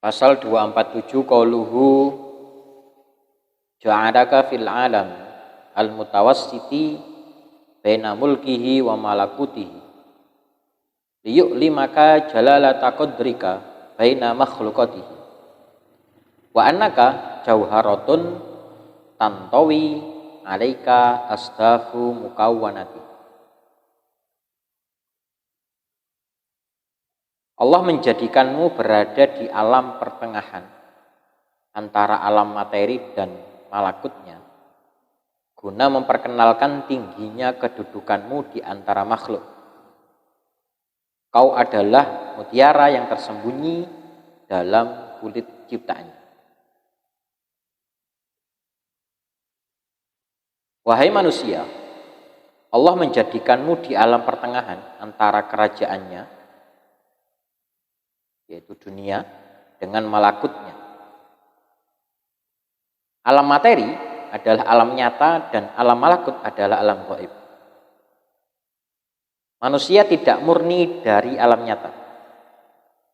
Pasal 247 qauluhu ja'alaka fil alam al-mutawassiti baina mulkihi wa malakutihi liyu'limaka jalalata qadrika baina makhluqatihi wa annaka jauharatun tantawi alaika asdafu mukawwanati. Allah menjadikanmu berada di alam pertengahan antara alam materi dan malakutnya guna memperkenalkan tingginya kedudukanmu di antara makhluk. Kau adalah mutiara yang tersembunyi dalam kulit ciptaannya. Wahai manusia, Allah menjadikanmu di alam pertengahan antara kerajaannya, yaitu dunia, dengan malakutnya. Alam materi adalah alam nyata dan alam malakut adalah alam gaib. Manusia tidak murni dari alam nyata,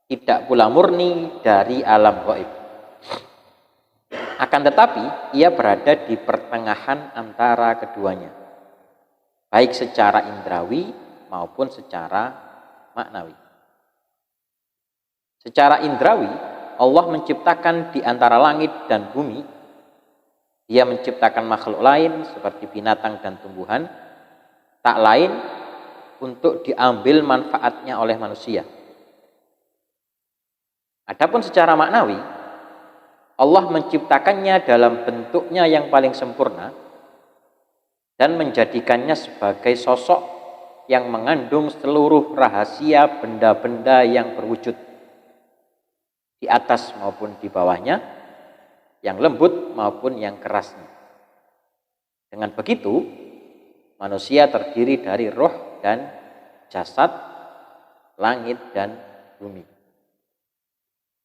tidak pula murni dari alam gaib. Akan tetapi ia berada di pertengahan antara keduanya, baik secara indrawi maupun secara maknawi. Secara indrawi, Allah menciptakan di antara langit dan bumi. Dia menciptakan makhluk lain seperti binatang dan tumbuhan, tak lain untuk diambil manfaatnya oleh manusia. Adapun secara maknawi, Allah menciptakannya dalam bentuknya yang paling sempurna dan menjadikannya sebagai sosok yang mengandung seluruh rahasia benda-benda yang berwujud di atas maupun di bawahnya, yang lembut maupun yang kerasnya. Dengan begitu, manusia terdiri dari roh dan jasad, langit dan bumi.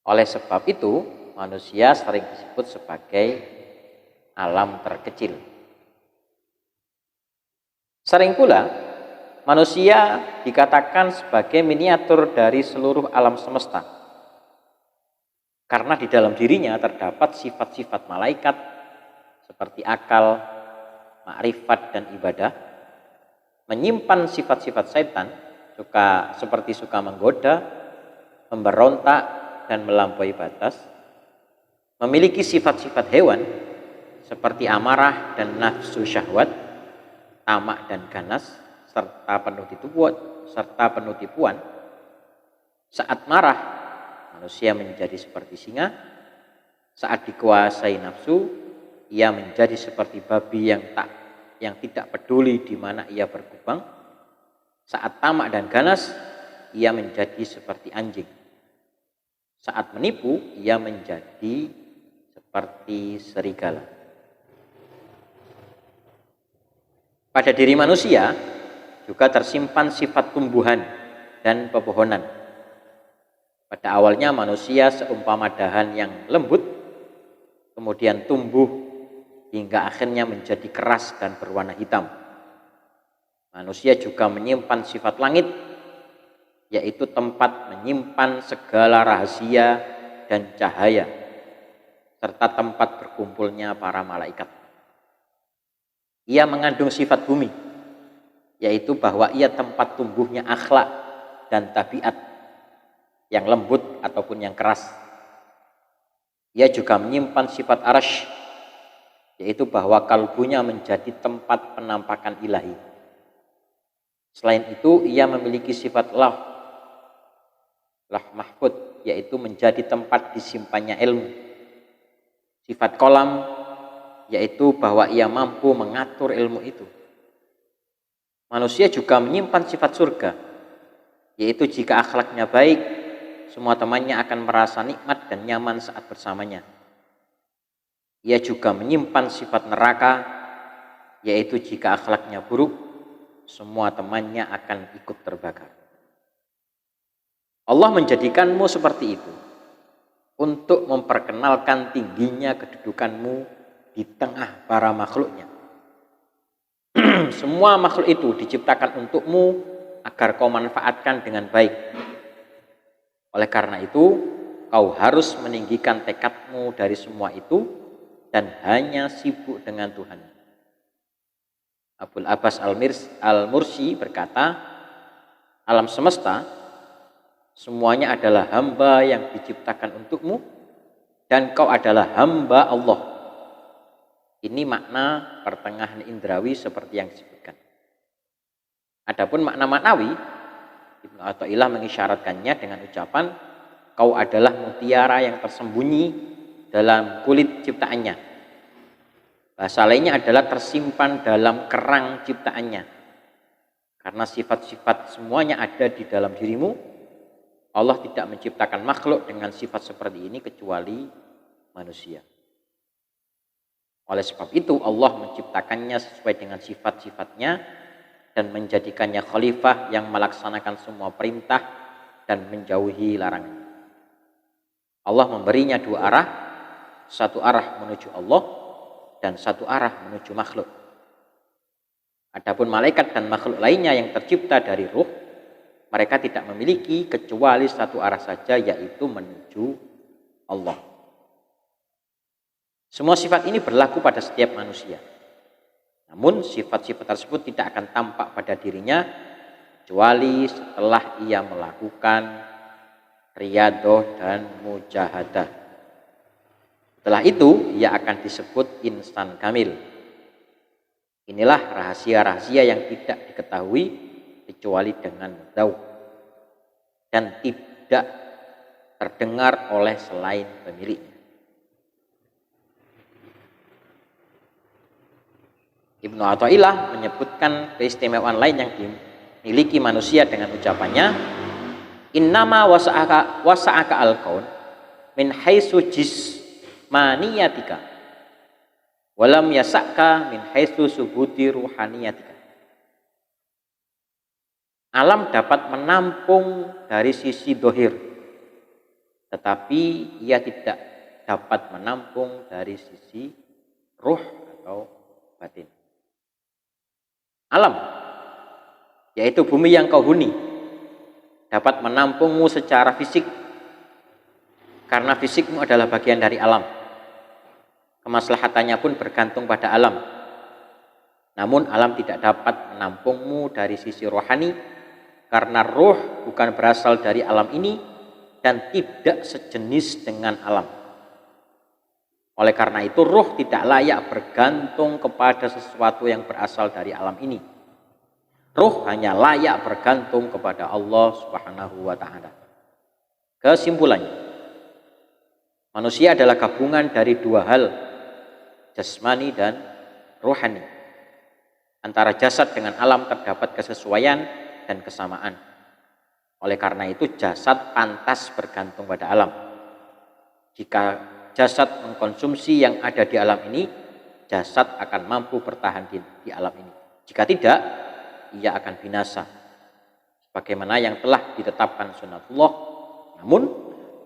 Oleh sebab itu, manusia sering disebut sebagai alam terkecil. Sering pula, manusia dikatakan sebagai miniatur dari seluruh alam semesta, karena di dalam dirinya terdapat sifat-sifat malaikat seperti akal, makrifat dan ibadah, menyimpan sifat-sifat setan seperti suka menggoda, memberontak dan melampaui batas, memiliki sifat-sifat hewan seperti amarah dan nafsu syahwat, tamak dan ganas, serta penuh tipuan. Saat marah, manusia menjadi seperti singa. Saat dikuasai nafsu, ia menjadi seperti babi yang tidak peduli di mana ia berkubang. Saat tamak dan ganas, ia menjadi seperti anjing. Saat menipu, ia menjadi seperti serigala. Pada diri manusia juga tersimpan sifat tumbuhan dan pepohonan. Pada awalnya manusia seumpama dahan yang lembut, kemudian tumbuh hingga akhirnya menjadi keras dan berwarna hitam. Manusia juga menyimpan sifat langit, yaitu tempat menyimpan segala rahasia dan cahaya, serta tempat berkumpulnya para malaikat. Ia mengandung sifat bumi, yaitu bahwa ia tempat tumbuhnya akhlak dan tabiat yang lembut ataupun yang keras. Ia juga menyimpan sifat arash, yaitu bahwa kalbunya menjadi tempat penampakan ilahi. Selain itu, ia memiliki sifat lah mahfud, yaitu menjadi tempat disimpannya ilmu. Sifat kolam, yaitu bahwa ia mampu mengatur ilmu itu. Manusia juga menyimpan sifat surga, yaitu jika akhlaknya baik, semua temannya akan merasa nikmat dan nyaman saat bersamanya. Ia juga menyimpan sifat neraka, yaitu jika akhlaknya buruk, semua temannya akan ikut terbakar. Allah menjadikanmu seperti itu untuk memperkenalkan tingginya kedudukanmu di tengah para makhluknya. Semua makhluk itu diciptakan untukmu agar kau manfaatkan dengan baik. Oleh karena itu, kau harus meninggikan tekadmu dari semua itu dan hanya sibuk dengan Tuhan. Abul Abbas Al-Mursi berkata, alam semesta semuanya adalah hamba yang diciptakan untukmu dan kau adalah hamba Allah. Ini makna pertengahan indrawi seperti yang disebutkan. Adapun makna maknawi, Ibnu Athaillah mengisyaratkannya dengan ucapan, kau adalah mutiara yang tersembunyi dalam kulit ciptaannya. Bahasa lainnya adalah tersimpan dalam kerang ciptaannya. Karena sifat-sifat semuanya ada di dalam dirimu, Allah tidak menciptakan makhluk dengan sifat seperti ini kecuali manusia. Oleh sebab itu Allah menciptakannya sesuai dengan sifat-sifatnya dan menjadikannya khalifah yang melaksanakan semua perintah dan menjauhi larangan. Allah memberinya dua arah, satu arah menuju Allah dan satu arah menuju makhluk. Adapun malaikat dan makhluk lainnya yang tercipta dari ruh, mereka tidak memiliki kecuali satu arah saja, yaitu menuju Allah. Semua sifat ini berlaku pada setiap manusia. Namun sifat-sifat tersebut tidak akan tampak pada dirinya kecuali setelah ia melakukan riyadhah dan mujahadah. Setelah itu ia akan disebut insan kamil. Inilah rahasia-rahasia yang tidak diketahui kecuali dengan dzauq dan tidak terdengar oleh selain pemiliknya. Ibnu Athaillah menyebutkan keistimewaan lain yang dimiliki manusia dengan ucapannya, innama wasa'aka al-kaun min haitsu jismaniyatika walam yasa'ka min haitsu subuti ruhaniyatika. Alam dapat menampung dari sisi dohir, tetapi ia tidak dapat menampung dari sisi ruh atau batin. Alam, yaitu bumi yang kau huni, dapat menampungmu secara fisik, karena fisikmu adalah bagian dari alam. Kemaslahatannya pun bergantung pada alam. Namun alam tidak dapat menampungmu dari sisi rohani, karena roh bukan berasal dari alam ini dan tidak sejenis dengan alam. Oleh karena itu ruh tidak layak bergantung kepada sesuatu yang berasal dari alam ini. Ruh hanya layak bergantung kepada Allah Subhanahu wa ta'ala. Kesimpulannya, manusia adalah gabungan dari dua hal, jasmani dan rohani. Antara jasad dengan alam terdapat kesesuaian dan kesamaan. Oleh karena itu jasad pantas bergantung pada alam. Jika jasad mengkonsumsi yang ada di alam ini, jasad akan mampu bertahan di alam ini. Jika tidak, ia akan binasa. Sebagaimana yang telah ditetapkan sunnatullah. Namun,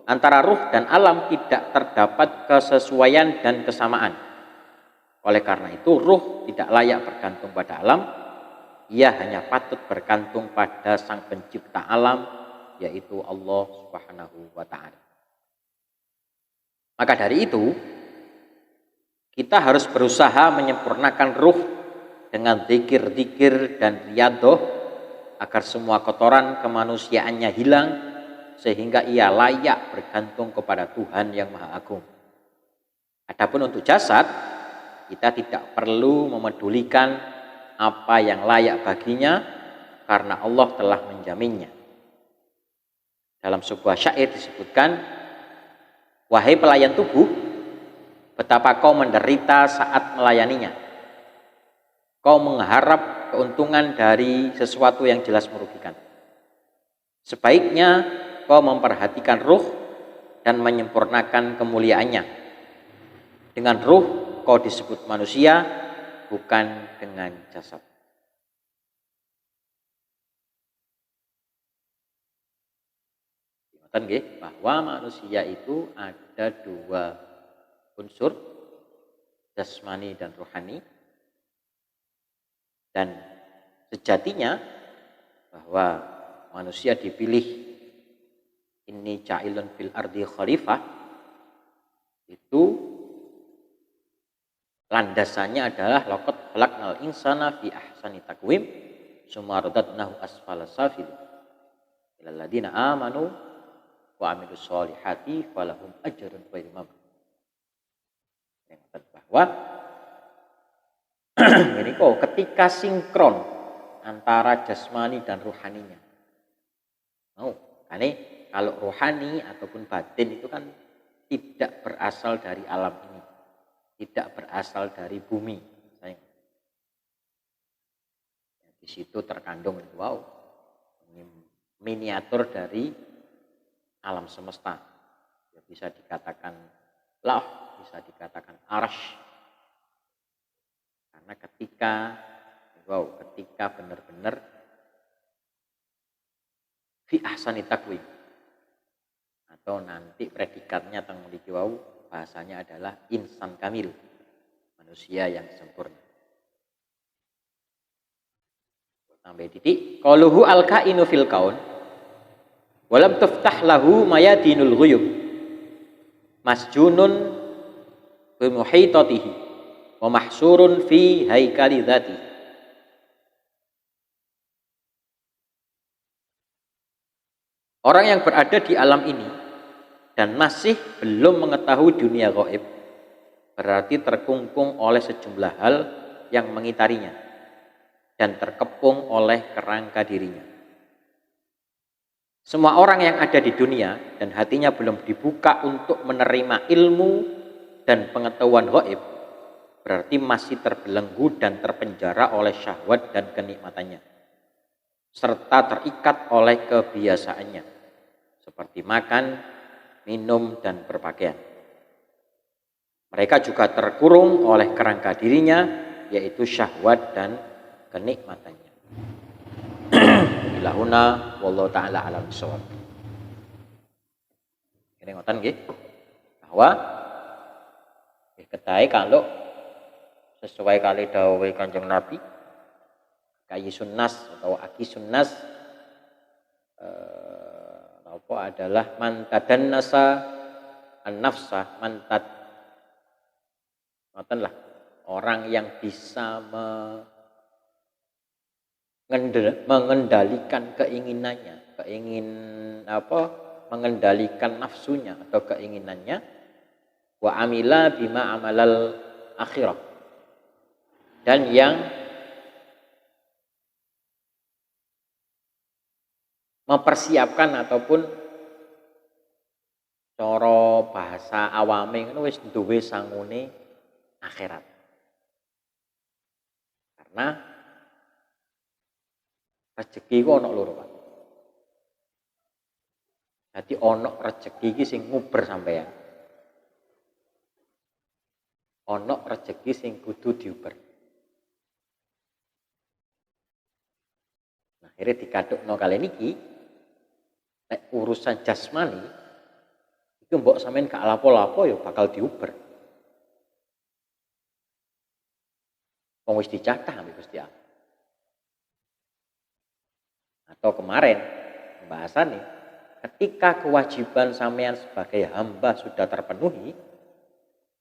antara ruh dan alam tidak terdapat kesesuaian dan kesamaan. Oleh karena itu, ruh tidak layak bergantung pada alam. Ia hanya patut bergantung pada sang pencipta alam, yaitu Allah Subhanahu wa ta'ala. Maka dari itu, kita harus berusaha menyempurnakan ruh dengan zikir-zikir dan riyadhah agar semua kotoran kemanusiaannya hilang sehingga ia layak bergantung kepada Tuhan yang Maha Agung. Adapun untuk jasad, kita tidak perlu memedulikan apa yang layak baginya karena Allah telah menjaminnya. Dalam sebuah syair disebutkan, wahai pelayan tubuh, betapa kau menderita saat melayaninya. Kau mengharap keuntungan dari sesuatu yang jelas merugikan. Sebaiknya kau memperhatikan ruh dan menyempurnakan kemuliaannya. Dengan ruh kau disebut manusia, bukan dengan jasad. Bahwa manusia itu ada dua unsur, jasmani dan rohani, dan sejatinya bahwa manusia dipilih inni ja'ilun fil ardi khalifah, itu landasannya adalah laqad khalaqnal insana fi ahsani taqwim summa radadnahu asfala safilin ilal ladzina amanu wa amilus solihati falahum ajrun ghairu mamnun. Bahwa ini kok ketika sinkron antara jasmani dan rohaninya. Karena kalau rohani ataupun batin itu kan tidak berasal dari alam ini, tidak berasal dari bumi. Di situ terkandung miniatur dari alam semesta. Ya, bisa dikatakan lauh, bisa dikatakan arsy. Karena ketika benar-benar fi ahsani taqwim, atau nanti predikatnya tentang mriki bahasanya adalah insan kamil, manusia yang sempurna. Sampai titik qaluhu al-kainu fil kaun walam tuftah lahu mayadinul ghuyub masjunun bi muhitatihi wa mahsurun fi haikali dzati. Orang yang berada di alam ini dan masih belum mengetahui dunia gaib berarti terkungkung oleh sejumlah hal yang mengitarinya dan terkepung oleh kerangka dirinya. Semua orang yang ada di dunia dan hatinya belum dibuka untuk menerima ilmu dan pengetahuan gaib berarti masih terbelenggu dan terpenjara oleh syahwat dan kenikmatannya, serta terikat oleh kebiasaannya seperti makan, minum, dan berpakaian. Mereka juga terkurung oleh kerangka dirinya, yaitu syahwat dan kenikmatannya. Ilahuna wallahu taala alam bisawab. Ini ngoten nggih. Bahwa ketahe kalau sesuai kali dawuh Kanjeng Nabi, kayi sunnas atau aki sunnas adalah mantadan nasa an-nafsa mantad. Ngoten lah, orang yang bisa mengendalikan keinginannya, mengendalikan nafsunya atau keinginannya, wa amila bima amalal akhirah, dan yang mempersiapkan ataupun cara bahasa awame ngono wis duwe sangune akhirat. Karena rezeki ku ana loro, Pak. Dadi ana rezeki iki sing nguber sampeyan. Ana rezeki sing kudu diuber. Nah, akhirnya dikadukno kali niki nek urusan jasmani itu mbok sampeyan gak lapo-lapo ya bakal diuber. Wong wis dicatah ambek Gusti Allah. Atau kemarin pembahasan nih, ketika kewajiban sampean sebagai hamba sudah terpenuhi,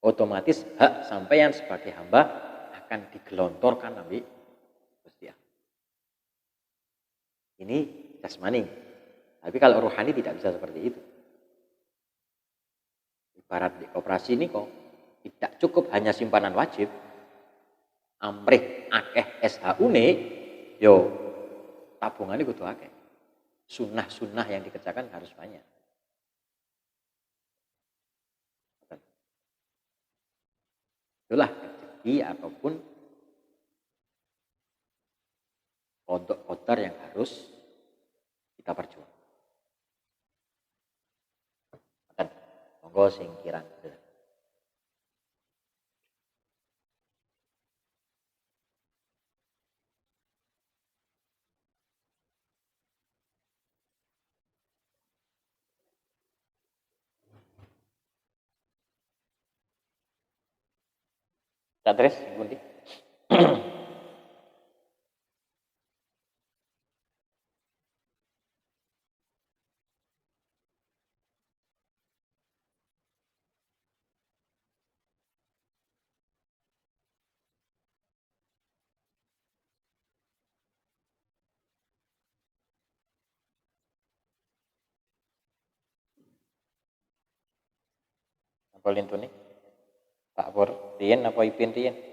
otomatis hak sampean sebagai hamba akan digelontorkan ambek Gusti Allah. Ini jasmani. Tapi kalau rohani tidak bisa seperti itu. Ibarat di koperasi ini kok tidak cukup hanya simpanan wajib, amrih akeh SHU-ne, yo tabungannya kudu akeh. Sunnah-sunnah yang dikerjakan harus banyak. Itulah rezeki ataupun kodok-kodar yang harus kita perjuangkan. Monggo sing kirang. Terus Bundi. Monggo lintune. Pak Pur, riyen apa Ipin riyen?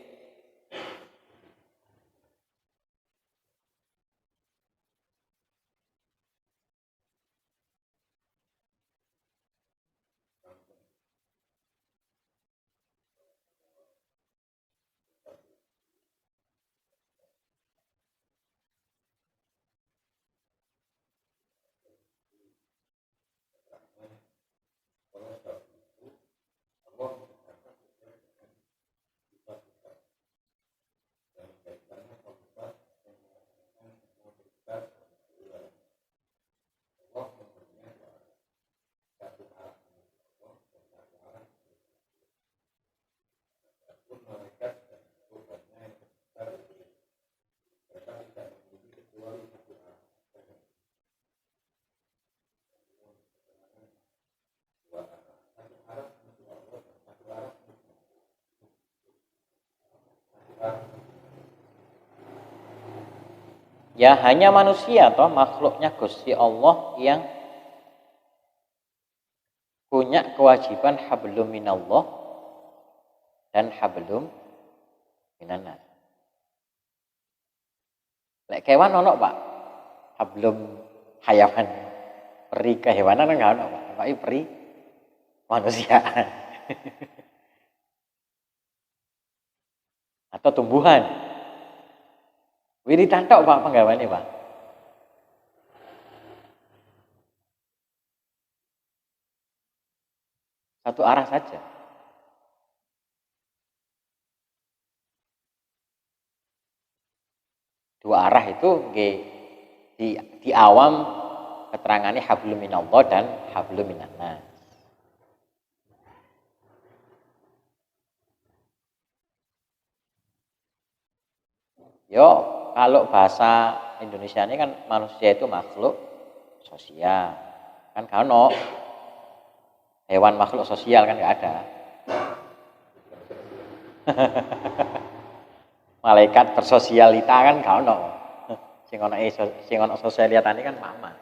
Ya hanya manusia toh makhluknya Gusti Allah yang punya kewajiban hablum minallah dan hablum minannas. Lek kewan ono Pak, hablum hayawan. Peri kehewanan enggak ono Pak. Pak peri manusia. Atau tumbuhan. Wiritan tok Pak penggawane Pak. Satu arah saja. Dua arah itu di awam keterangannya hablum minallah dan hablum minannas. Yo, kalau bahasa Indonesia ini kan manusia itu makhluk sosial. Kan kalau hewan makhluk sosial kan nggak ada. Malaikat bersosialita kan gak ono. Sing ono sosialitane kan mama.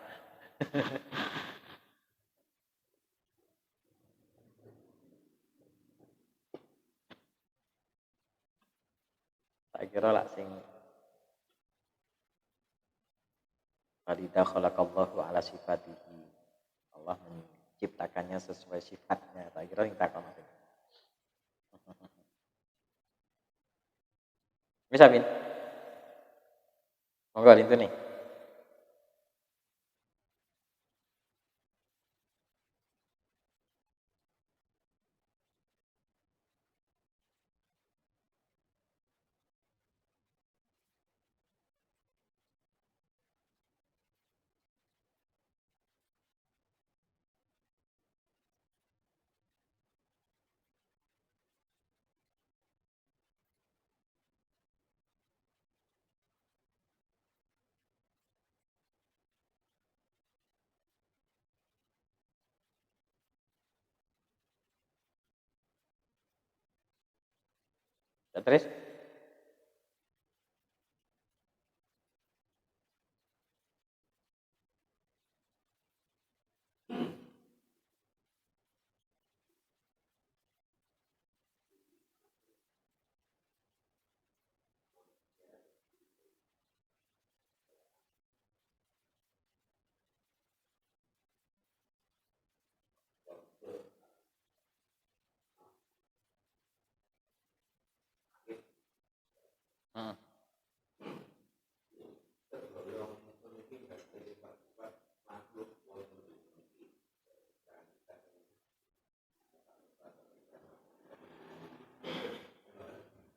Tak kira lah sing Walida khalaqallahu ala sifatihi. Allah menciptakannya sesuai sifatnya. Tak kira sing takon. Bisa Min? Monggo itu nih. Ya, terus? Hmm.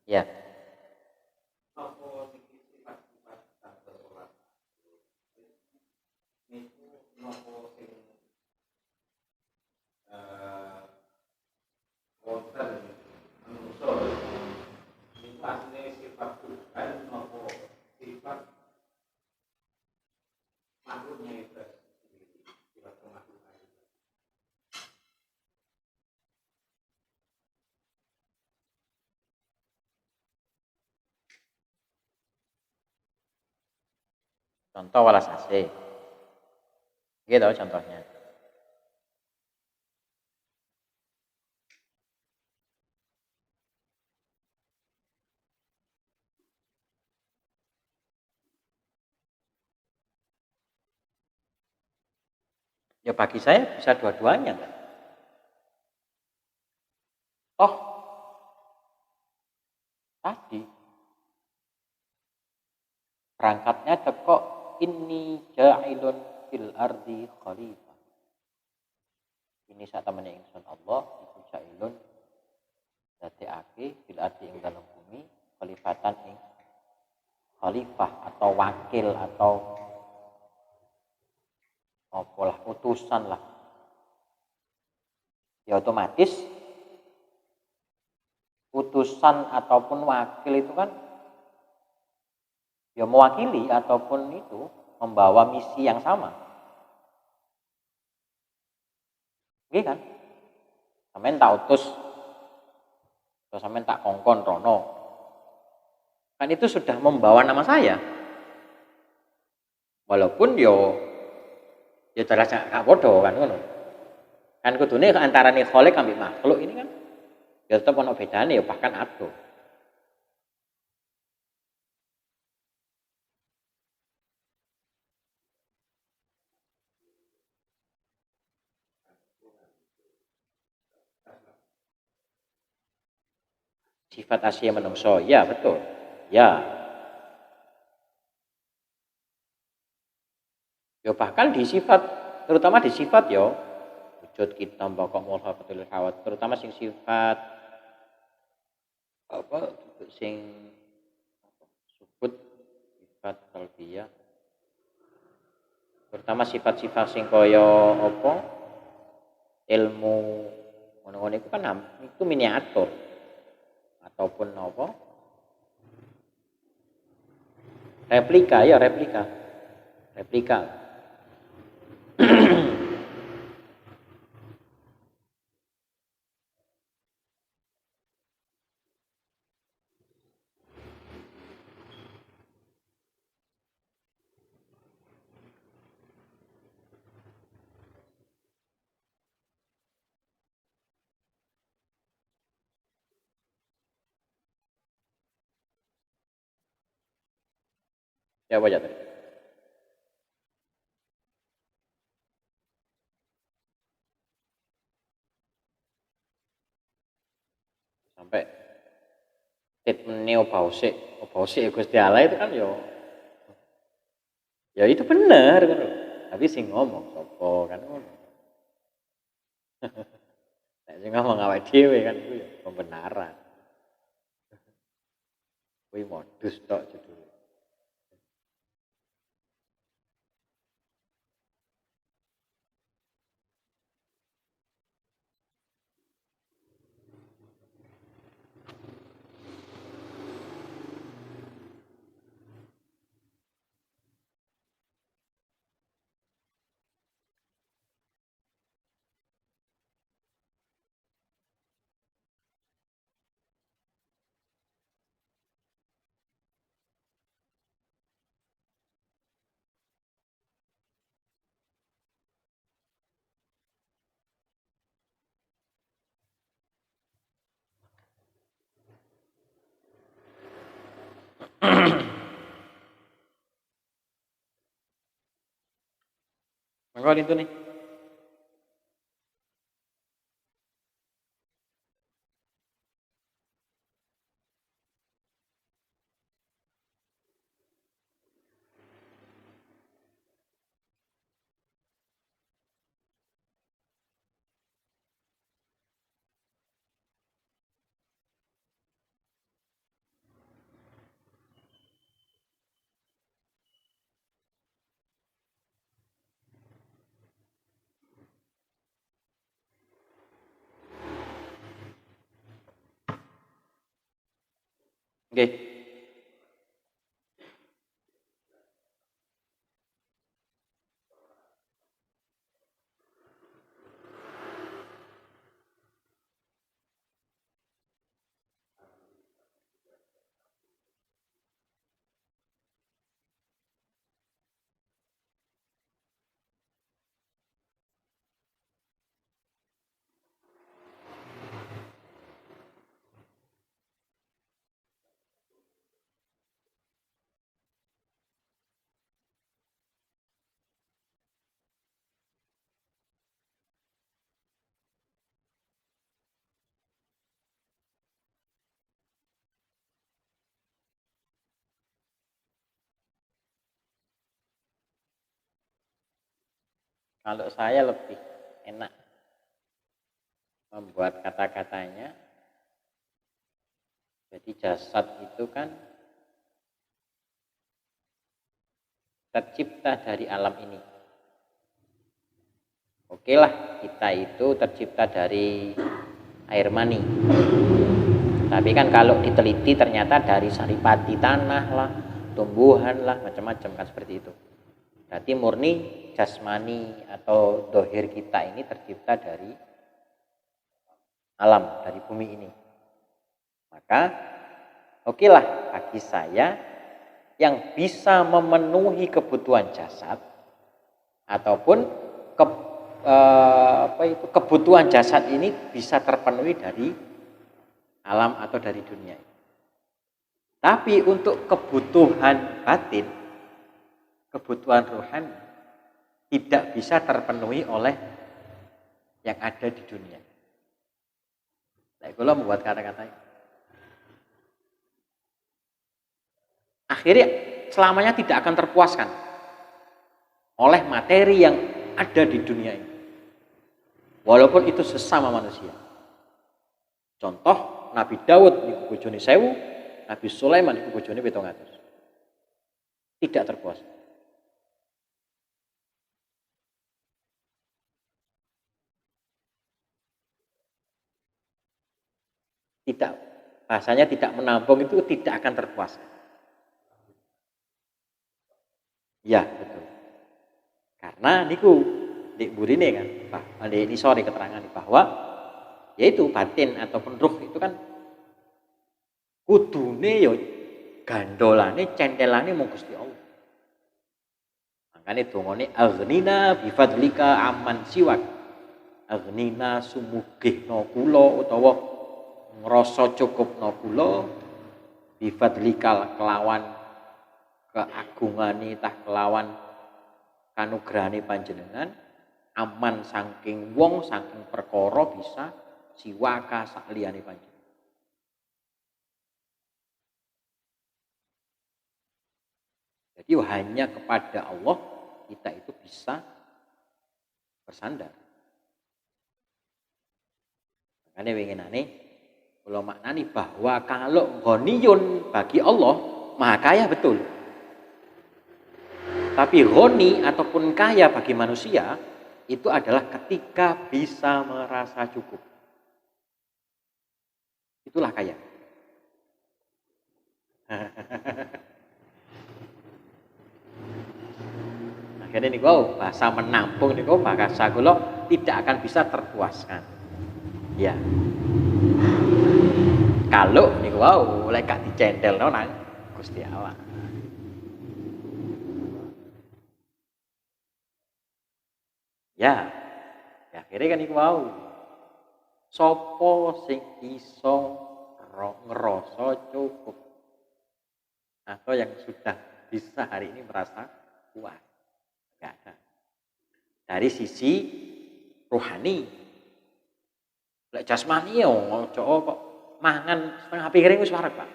Ya. Contoh walas AC. Gitu contohnya. Ya bagi saya bisa dua-duanya kan. Toh tadi berangkatnya teko inni ja'ilun fil ardi khalifah. Ini saat temannya ingsun Allah iku ja'ilun dadekake fil ardi ing dalam bumi khalifatan ing khalifah atau wakil atau apalah utusan lah. Ya otomatis utusan ataupun wakil itu kan ya mewakili ataupun itu membawa misi yang sama. Oke kan? Sampeyan tak utus atau sampeyan tak kongkon rono. Kan itu sudah membawa nama saya. Walaupun yo jelas gak bodoh kan ngono. Kan kudune antarané khalik ambek makhluk ini kan ya tetep ono bedane ya bahkan adoh. Sifat asli menungso, ya betul. Ya, yo bahkan di sifat terutama di sifat yo wujud kita pokok mulhafatul hawat terutama sing sifat apa sing subut sifat kalbiyah terutama sifat-sifat sing kaya apa ilmu ngono-ngono itu kan itu miniatur ataupun apa replika ya replika ya apa ya tadi sampai statement neobausik Gusti Allah itu kan ya itu benar kan loh. Tapi sing ngomong sapa kan ngono. Nek sing ngomong awake dhewe kan iku ya pembenaran. Kuwi modus tok judulnya. Maka itu nih. Oke. Kalau saya lebih enak membuat kata-katanya. Jadi jasad itu kan tercipta dari alam ini. Oke lah, kita itu tercipta dari air mani. Tapi kan kalau diteliti ternyata dari saripati tanah lah, tumbuhan lah, macam-macam kan seperti itu. Berarti murni jasmani atau dohir kita ini tercipta dari alam, dari bumi ini. Maka oke lah bagi saya yang bisa memenuhi kebutuhan jasad ataupun kebutuhan jasad ini bisa terpenuhi dari alam atau dari dunia. Tapi untuk kebutuhan batin, kebutuhan rohani tidak bisa terpenuhi oleh yang ada di dunia. Nah, kalau membuat kata-kata ini, akhirnya selamanya tidak akan terpuaskan oleh materi yang ada di dunia ini. Walaupun itu sesama manusia. Contoh Nabi Daud niku bojone 1000, Nabi Sulaiman niku bojone 700. Tidak terpuaskan. Tidak, bahasanya tidak menampung itu tidak akan terpuaskan. Ya, betul. Karena niku di burine kan, ini sorry keterangan bahwa yaitu batin ataupun ruh itu kan kudune yo gandolane centelane mung Gusti Allah. Makane dongane aghnina bi fadlika amman siwak. Aghnina sumugihna kula utawa ngrasa cukupna kula bi fadlika kelawan keagungane tah kelawan kanugrahane panjenengan aman saking wong saking perkara bisa siwaka sakliyane panjenengan. Jadi hanya kepada Allah kita itu bisa bersandar. Makanya winginane kula maknani bahwa kalau ghaniyun bagi Allah maha kaya betul. Tapi ghani ataupun kaya bagi manusia itu adalah ketika bisa merasa cukup. Itulah kaya. Akhirnya nih bahasa menampung nih bahasa kula tidak akan bisa terpuaskan. Ya. Kalau nih mulai gak dicendel nang Gusti Allah. Ya. Ya akhirnya kan iku sopo sing iso ngerasa cukup atau yang sudah bisa hari ini merasa puas. Gak ada. Dari sisi rohani. Lek jasmani yo kok mangan setengah piring wis wareg, Pak.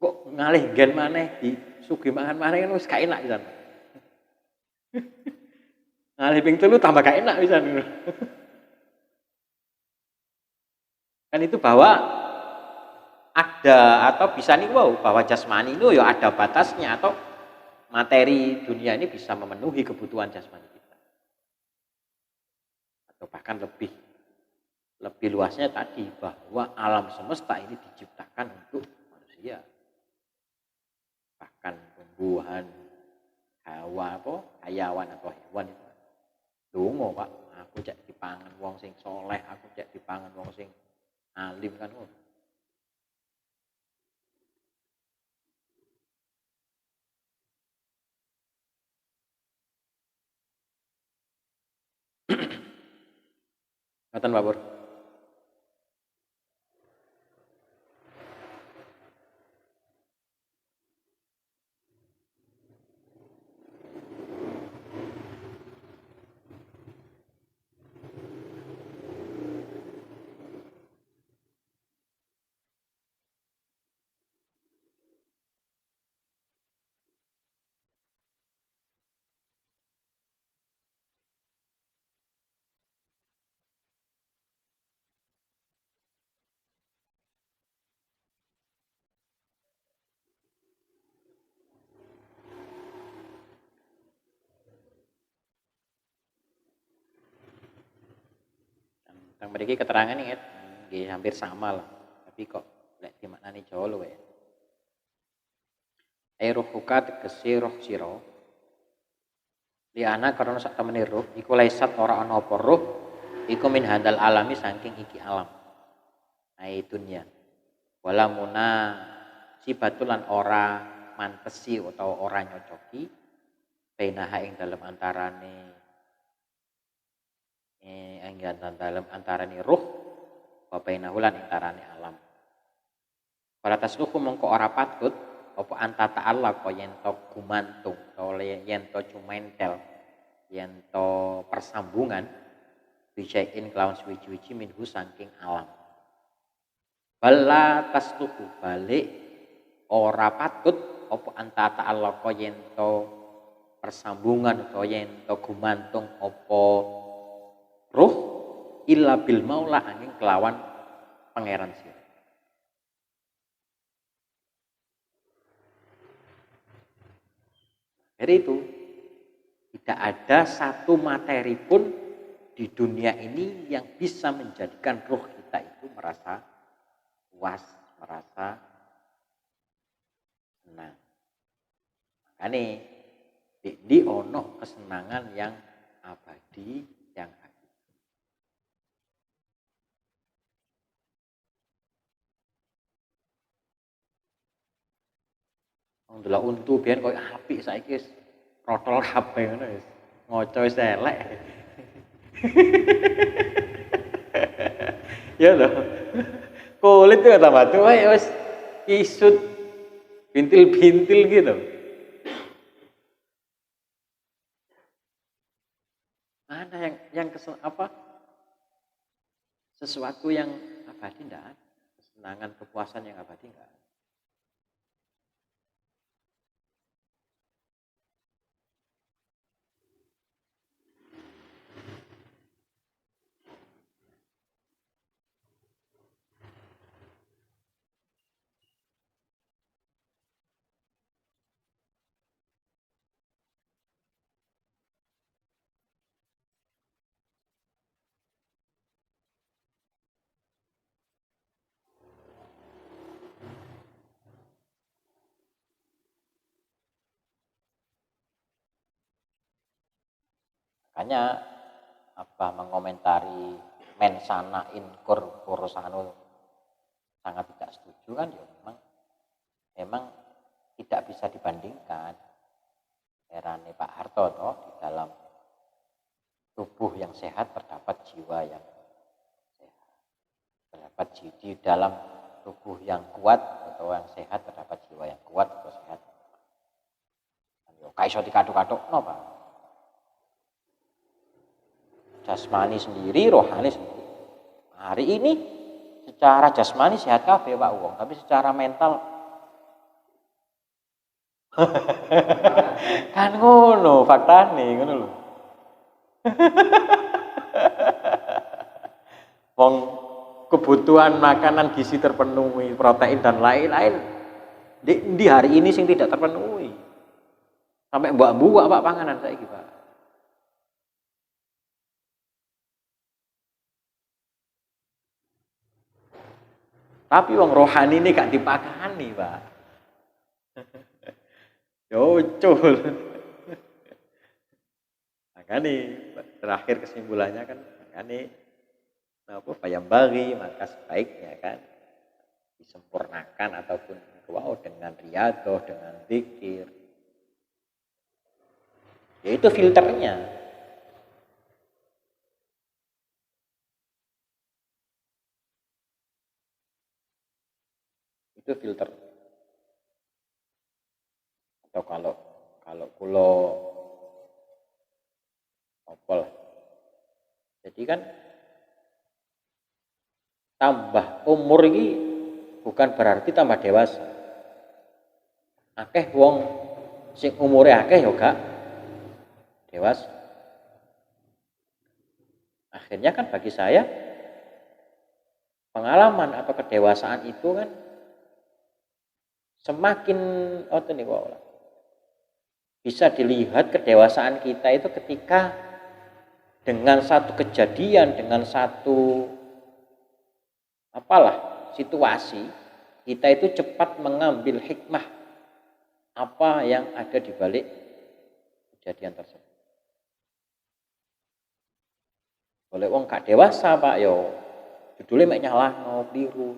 Kok ngalih gen maneh di sugih mangan maneh kan wis gak enak pisan. Ngalih ping 3 tambah gak enak pisan. Kan itu bahwa ada atau bisa nih bahwa jasmani itu ya ada batasnya atau materi dunia ini bisa memenuhi kebutuhan jasmani kita. Atau bahkan lebih luasnya tadi bahwa alam semesta ini diciptakan untuk manusia. Bahkan tumbuhan, hayawan atau hewan itu. Dongo, Pak, aku cek dipangan wong sing soleh, aku cek dipangan wong sing alim kan. Ngoten Pak Pur. Yang mriki keterangan ingat nggih hampir sama lah. Tapi kok lek dimaknani Jawa lho ya. Ruhuka tegese roh sira. Liana karena sak temene roh iku laisat ora ana apa roh iku min handal alami saking iki alam. Ai dunya. Wala muna sibatulan ora mantesi utawa ora nyocoki bainaha ing dalem antarane dalam antarane ruh wa bainahu lan antarane alam. Para tasluhu mongko ora patut apa anta ta'ala kaya yen to gumantung utawa yen to cumentel yen to persambungan bijain kelawan suwi-wiji minhu saking alam. Bala tasluhu balik ora patut apa anta ta'ala kaya yen to persambungan utawa yen to gumantung apa ruh illa bil maula angin kelawan pangeran sira. Dari itu tidak ada satu materi pun di dunia ini yang bisa menjadikan ruh kita itu merasa puas, merasa senang. Makanya di ono kesenangan yang abadi, yang hakiki. Ndelok untu biyen koyo apik saiki wis protol kabeh ngono wis. Ngoco wis elek. Ya lho. Kulit itu tambah tua ya wis kisut bintil-bintil gitu. Ada yang apa? Sesuatu yang abadi enggak ada. Kesenangan, kepuasan yang abadi enggak ada. Makanya apa mengomentari mensana in corporosano sangat tidak setuju kan ya memang tidak bisa dibandingkan erane Pak Harto toh di dalam tubuh yang sehat terdapat jiwa yang sehat, terdapat di dalam tubuh yang kuat atau yang sehat terdapat jiwa yang kuat atau sehat. Yo kaiso dikaduk-kaduk no Pak. Jasmani sendiri, rohani sendiri. Hari ini secara jasmani sehat kabeh Pak wong, tapi secara mental kan ngono faktane ngono lho. Wong kebutuhan makanan gizi terpenuhi, protein dan lain-lain di hari ini sing tidak terpenuhi. Sampai mbak-mbak Pak panganan saiki Pak. Tapi wong rohani ini gak dipakani, Pak. Yocul. Makanya terakhir kesimpulannya kan makanya apa bayambari maka sebaiknya kan disempurnakan ataupun wow dengan riadoh, dengan zikir. Yaitu filternya. Itu filter. Atau kalau kulo opol. Jadi kan tambah umur ini bukan berarti tambah dewasa. Akeh wong sing umure akeh ya gak dewasa. Akhirnya kan bagi saya pengalaman atau kedewasaan itu kan semakin bisa dilihat kedewasaan kita itu ketika dengan satu kejadian, dengan satu apalah situasi, kita itu cepat mengambil hikmah apa yang ada di balik kejadian tersebut. Oleh wong gak dewasa Pak, yo judulnya mek nyalahno keliru.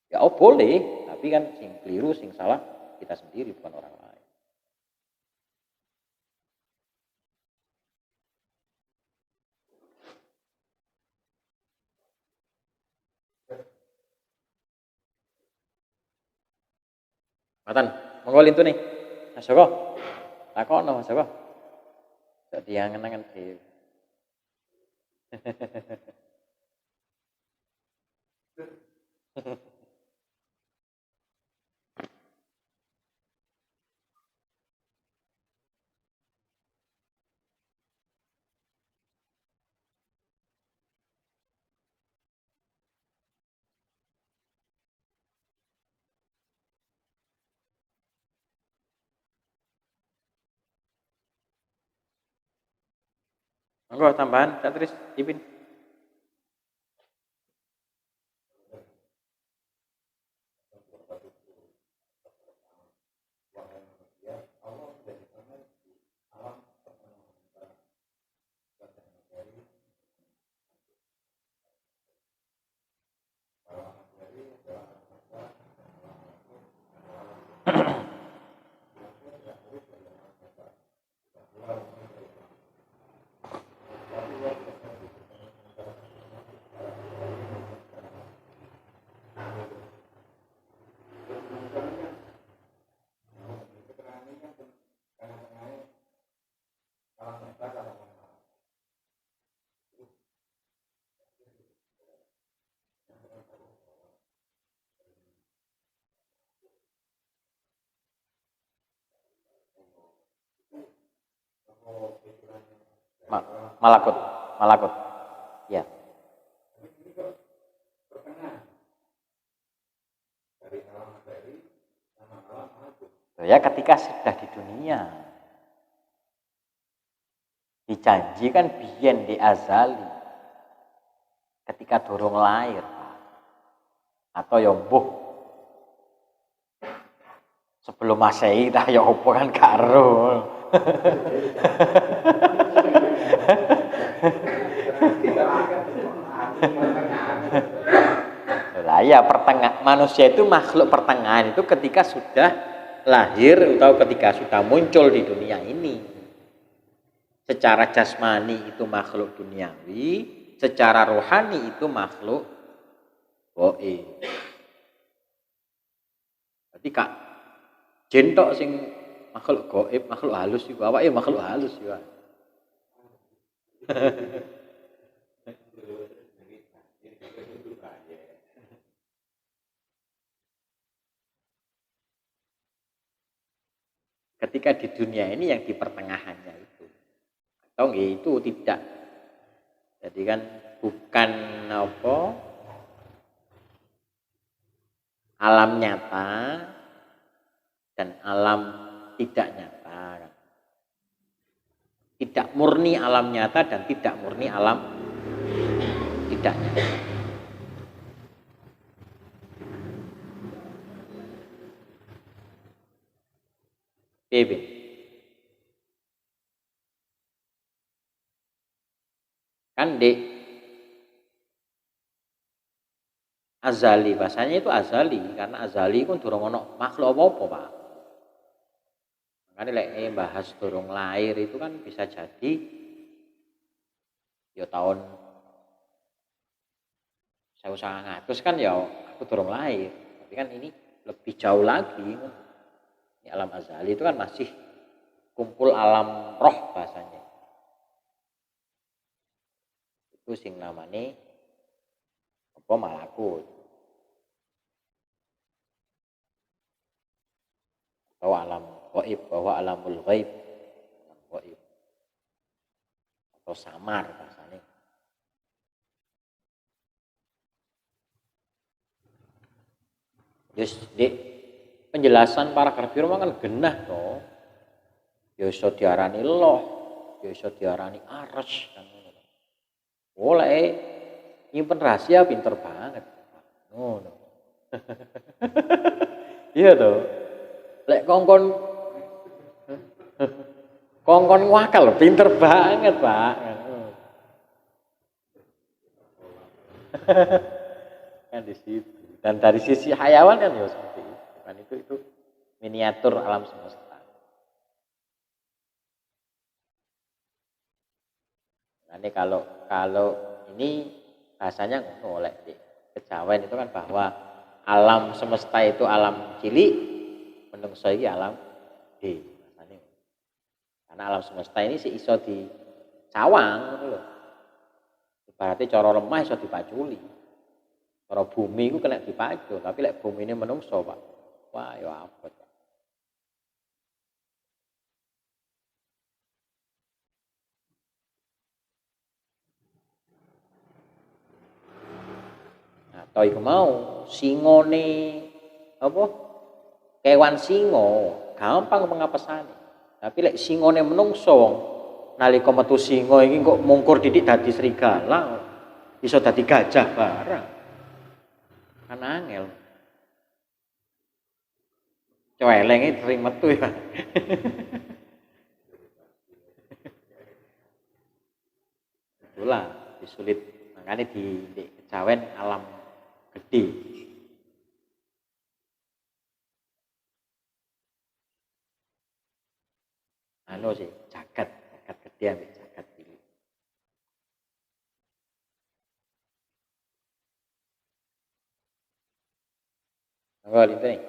Ya oh boleh, tapi kan sing keliru, sing salah kita sendiri bukan orang lain. Matan, monggo lintu nih. Mas Joko, takono Mas Joko. Jadi angen-angen dhewe. Monggo tambahan, Cak Tris, Ipin. Malakut, malakut. Ya. Ya ketika sudah di dunia, dijanjikan biyen di azali, ketika durung lahir, atau ya mbuh sebelum Masehi dah ya opo kan karo. Lah ya manusia itu makhluk pertengahan itu ketika sudah lahir atau ketika sudah muncul di dunia ini. Secara jasmani itu makhluk duniawi, secara rohani itu makhluk gaib. Berarti Kak jentok sing makhluk gaib, makhluk halus iku awake makhluk halus ya. Ketika di dunia ini yang di pertengahannya itu, atau itu tidak. Jadi kan bukan apa alam nyata dan alam tidak nyata. Tidak murni alam nyata dan tidak murni alam tidak nyata. Bebe. Kan di azali, bahasanya itu azali karena azali kan durung ono makhluk apa-apa, Pak. Makanya lek bahas durung lahir itu kan bisa jadi ya tahun 1900 kan ya aku durung lahir. Tapi kan ini lebih jauh lagi. Ini alam azali itu kan masih kumpul alam roh bahasanya. Itu sing namanya apa malakut. Atau alam gaib, bahwa alamul gaib. Alam gaib. Atau samar bahasanya. Yes, di penjelasan para kafir kan genah toh. Ya iso diarani loh, ya iso diarani ares kan ngono. Oleh nyimpen rahasia pinter banget. Ngono. Iya toh. Lek kongkon kongkon wakal pinter banget, Pak. Kan di situ. Dan dari sisi hayawan kan ya seperti itu. Kan itu miniatur alam semesta. Nah, ini kalau ini bahasanya ngono oleh di kejawen itu kan bahwa alam semesta itu alam cilik, menungso iki alam gede. Bahasane. Karena alam semesta ini sih iso dicawang ngono lho. Ibaratnya cara lemah iso dipaculi. Cara bumi itu kena dipacu, tapi lek bumi ini menungso, Pak. Wah, ya abot. Nah, toh iku mau singone apa? Kewan singo gampang pengapesane. Tapi lek singone menungso wong nalika metu singo iki kok mungkur didik dadi serigala. Iso dadi gajah barang. Kan angel. Celenge sering metu ya. Itulah disulit. Makanya di kejawen alam gede. Anu sih, jagat gede ambek jagat cilik. Monggo lintu nih.